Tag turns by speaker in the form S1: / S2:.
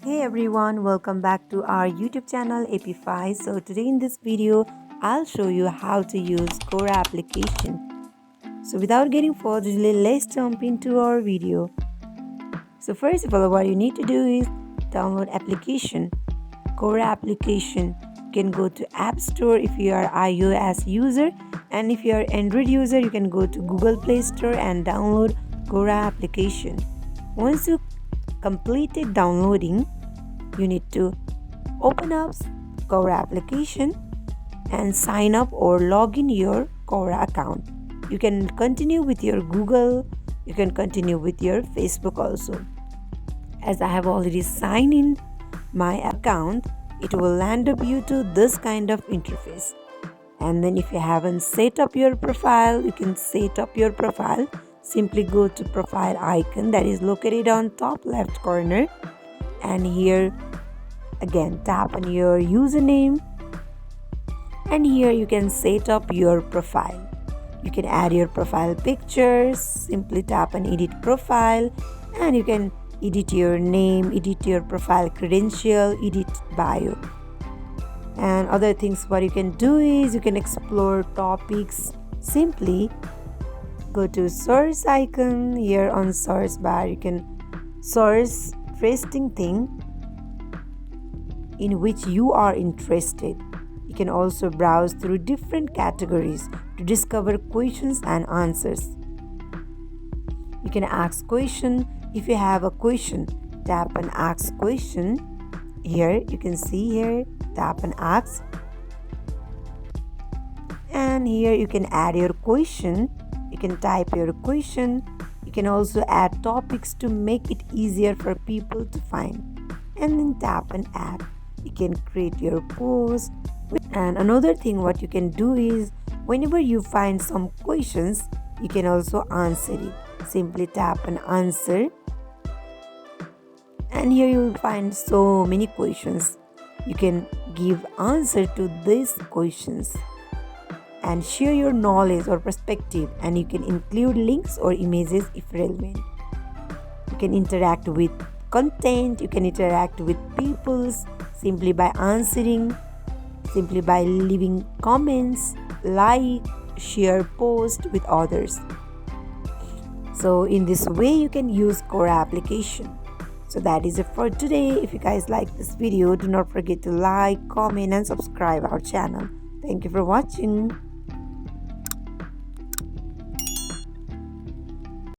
S1: Hey everyone, welcome back to our YouTube channel Appify. So today in this video, I'll show you how to use Quora application. So without getting further delay, let's jump into our video. So first of all, what you need to do is download application, Quora application. You can go to App Store if you are iOS user, and if you are Android user, you can go to Google Play Store and download Quora application. Once you completed downloading, you need to open up Quora application and sign up or log in your Quora account. You can continue with your Google, you can continue with your Facebook also. As I have already signed in my account, it will land up you to this kind of interface. And then if you haven't set up your profile, you can set up your profile. Simply go to profile icon that is located on top left corner, and here again tap on your username, and here you can set up your profile. You can add your profile pictures. Simply tap on edit profile, and you can edit your name, edit your profile credential, edit bio. And other things what you can do is you can explore topics. Simply go to source icon. Here on source bar you can source interesting thing in which you are interested. You can also browse through different categories to discover questions and answers. You can ask question. If you have a question, tap on ask question. Here you can see here, tap on ask, and here you can add your question. You can type your question. You can also add topics to make it easier for people to find, and then tap on add. You can create your post. And another thing what you can do is whenever you find some questions, you can also answer it. Simply tap on answer, and here you will find so many questions. You can give answer to these questions and share your knowledge or perspective, and you can include links or images if relevant. You can interact with content. You can interact with people simply by answering, simply by leaving comments, like, share post with others. So in this way you can use Quora application. So that is it for today. If you guys like this video, do not forget to like, comment and subscribe our channel. Thank you for watching.